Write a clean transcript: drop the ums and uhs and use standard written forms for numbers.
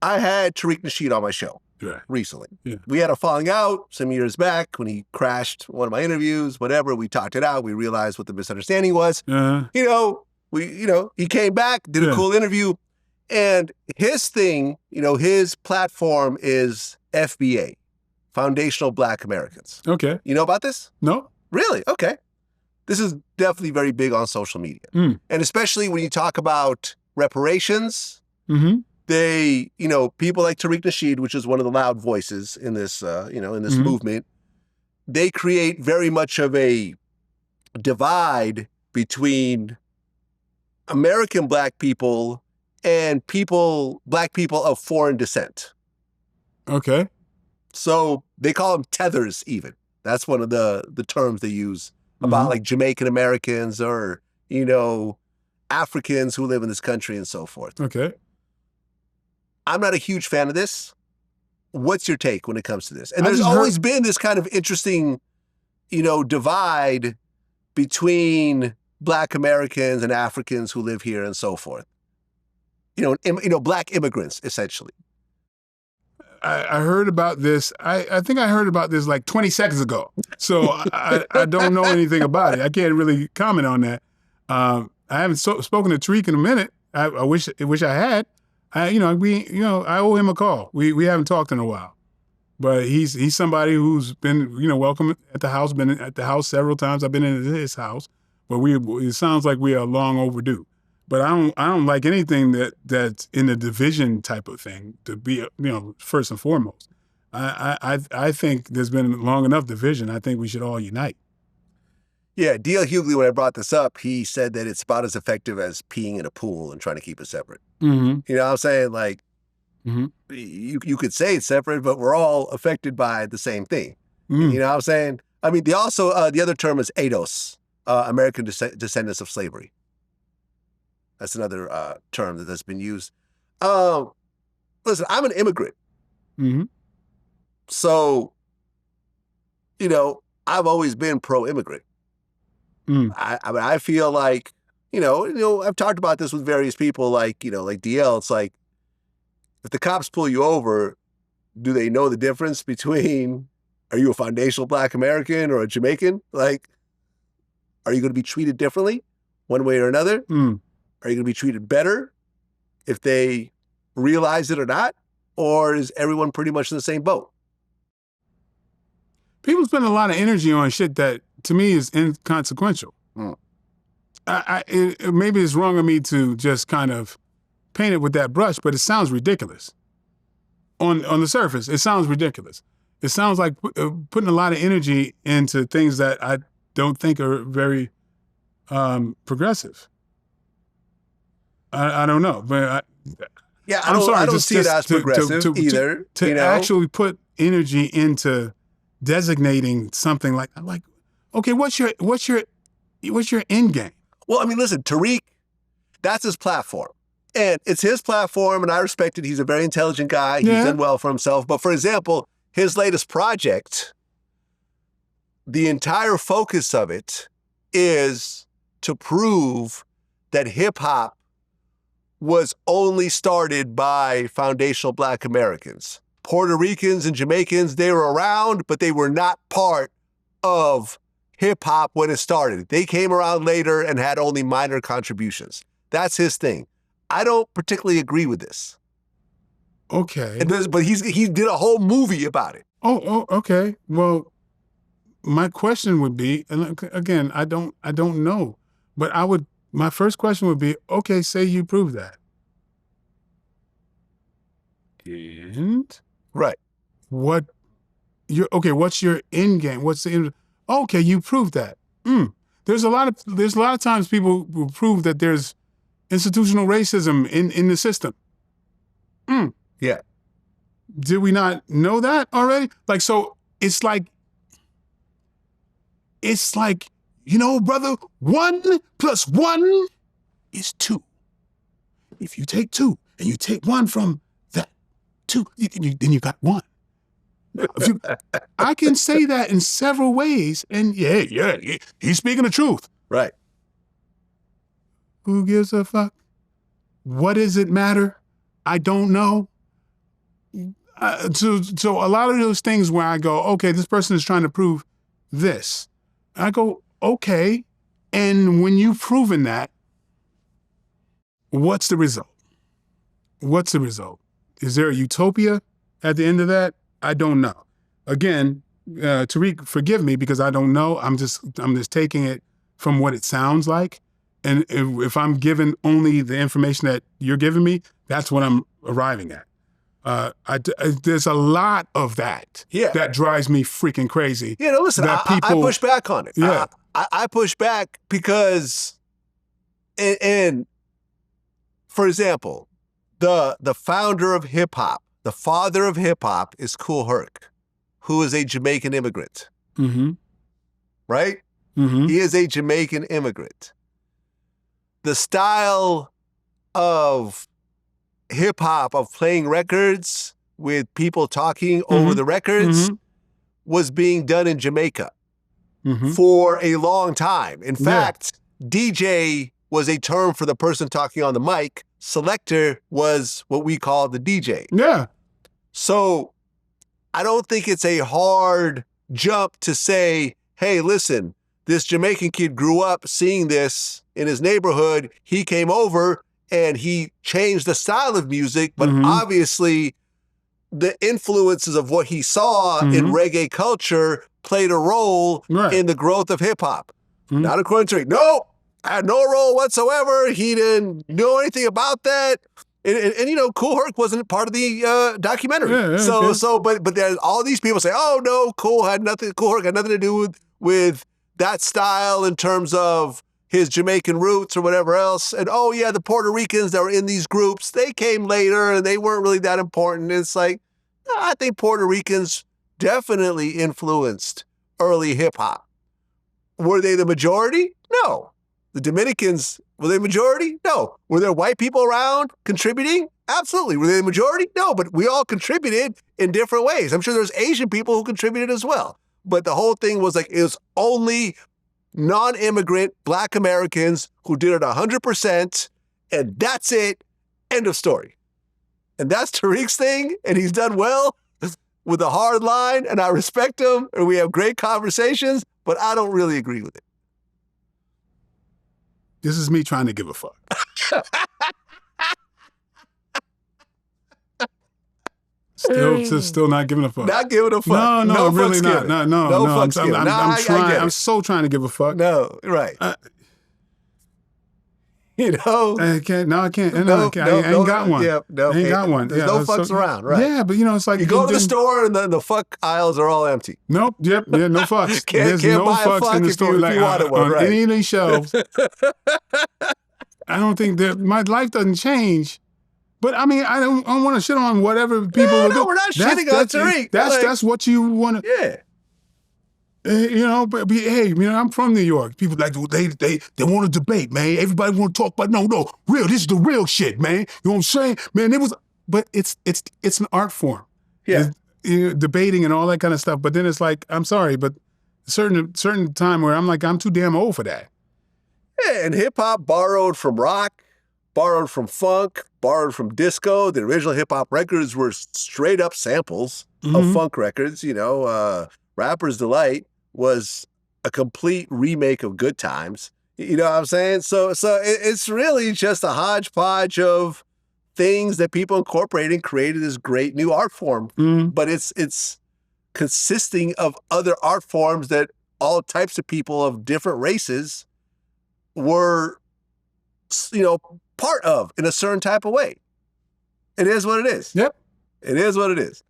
I had Tariq Nasheed on my show recently. Yeah. We had a falling out some years back when he crashed one of my interviews, whatever. We talked it out. We realized what the misunderstanding was. He came back, did a cool interview. And his thing, his platform is FBA, Foundational Black Americans. Okay. You know about this? No. Really? Okay. This is definitely very big on social media. And especially when you talk about reparations, they, people like Tariq Nasheed, which is one of the loud voices in this, in this movement, they create very much of a divide between American Black people and Black people of foreign descent. Okay. So they call them tethers even. That's one of the terms they use about like Jamaican Americans or, Africans who live in this country and so forth. Okay. I'm not a huge fan of this. What's your take when it comes to this? And there's always been this kind of interesting, divide between Black Americans and Africans who live here and so forth. Black immigrants, essentially. I heard about this. I think I heard about this like 20 seconds ago. So I don't know anything about it. I can't really comment on that. I haven't spoken to Tariq in a minute. I wish I had. I owe him a call. We haven't talked in a while. But he's somebody who's been, welcome at the house, been at the house several times. I've been in his house. But it sounds like we are long overdue. But I don't like anything that's in the division type of thing to be, first and foremost. I think there's been long enough division. I think we should all unite. Yeah, D.L. Hughley, when I brought this up, he said that it's about as effective as peeing in a pool and trying to keep it separate. You know what I'm saying? Like, you could say it's separate, but we're all affected by the same thing. You know what I'm saying? I mean, the other term is ADOS, American Descendants of Slavery. That's another term that's been used. Listen, I'm an immigrant. So, I've always been pro-immigrant. I feel like, I've talked about this with various people like DL. It's like, if the cops pull you over, do they know the difference between, are you a foundational Black American or a Jamaican? Like, are you going to be treated differently one way or another? Are you going to be treated better if they realize it or not? Or is everyone pretty much in the same boat? People spend a lot of energy on shit that, to me, is inconsequential. Maybe it's wrong of me to just kind of paint it with that brush, but it sounds ridiculous. On the surface, it sounds ridiculous. It sounds like putting a lot of energy into things that I don't think are very progressive. I don't know, but I don't see it as progressive either. To actually put energy into designating something like, okay, what's your end game? Well, I mean, listen, Tariq, that's his platform. And it's his platform, and I respect it. He's a very intelligent guy. He's done well for himself. But for example, his latest project, the entire focus of it is to prove that hip-hop was only started by foundational Black Americans. Puerto Ricans and Jamaicans, they were around, but they were not part of hip-hop when it started. They came around later and had only minor contributions. That's his thing. I don't particularly agree with this. Okay. But he did a whole movie about it. Oh, okay. Well, my question would be, and again, I don't know, but my first question would be, okay, say you prove that. And? Right. What's your end game? What's the end? Okay, you proved that. There's a lot of times people will prove that there's institutional racism in the system. Yeah. Did we not know that already? So it's like, brother, 1 + 1 is 2. If you take 2 and you take 1 from that 2, then you got 1. I can say that in several ways, and he's speaking the truth. Right. Who gives a fuck? What does it matter? I don't know. So a lot of those things where I go, okay, this person is trying to prove this. I go, okay. And when you've proven that, what's the result? What's the result? Is there a utopia at the end of that? I don't know. Again, Tariq, forgive me because I don't know. I'm just taking it from what it sounds like. And if I'm given only the information that you're giving me, that's what I'm arriving at. There's a lot of that that drives me freaking crazy. Yeah, no, listen, I push back on it. Yeah. I push back because, and for example, the founder of hip hop, the father of hip hop is Kool Herc, who is a Jamaican immigrant. Mm-hmm. Right? Mm-hmm. He is a Jamaican immigrant. The style of hip hop, of playing records with people talking over the records, was being done in Jamaica for a long time. In fact, DJ was a term for the person talking on the mic. Selector was what we call the DJ. Yeah. So I don't think it's a hard jump to say, hey, listen, this Jamaican kid grew up seeing this in his neighborhood. He came over and he changed the style of music, but obviously the influences of what he saw in reggae culture played a role in the growth of hip hop. Not according to Tariq. No, had no role whatsoever. He didn't know anything about that. And you know, Kool Herc wasn't part of the documentary. But there's all these people say, oh no, Kool Herc had nothing to do with that style in terms of his Jamaican roots or whatever else. And oh yeah, the Puerto Ricans that were in these groups, they came later and they weren't really that important. It's like, I think Puerto Ricans definitely influenced early hip hop. Were they the majority? No. The Dominicans, were they majority? No. Were there white people around contributing? Absolutely. Were they the majority? No, but we all contributed in different ways. I'm sure there's Asian people who contributed as well. But the whole thing was like, it was only non-immigrant Black Americans who did it 100%, and that's it. End of story. And that's Tariq's thing, and he's done well with a hard line, and I respect him, and we have great conversations, but I don't really agree with it. This is me trying to give a fuck. Still not giving a fuck. Not giving a fuck. No, really not. No. I'm trying. I'm so trying to give a fuck. No, right. You know, I can't. I ain't got one. Yeah, no, I ain't got one. There's no fucks around, right? Yeah, but you know, it's like you go to the store and the fuck aisles are all empty. Nope. Yep. Yeah. No fucks. There's no fucks in the store. Like on any of these shelves. I don't think that my life doesn't change. But I mean, I don't want to shit on whatever people will do. No, we're not shitting on Tariq. That's what you want to. Yeah. You know, but hey, you know, I'm from New York. People like they want to debate, man. Everybody want to talk about no, real. This is the real shit, man. You know what I'm saying, man? But it's an art form. Yeah, you know, debating and all that kind of stuff. But then it's like, I'm sorry, but certain time where I'm like, I'm too damn old for that. Yeah, and hip hop borrowed from rock, borrowed from funk, borrowed from disco. The original hip hop records were straight up samples of funk records. You know, Rapper's Delight was a complete remake of Good Times. You know what I'm saying? So it's really just a hodgepodge of things that people incorporated and created this great new art form. But it's consisting of other art forms that all types of people of different races were, you know, part of in a certain type of way. It is what it is. Yep. It is what it is.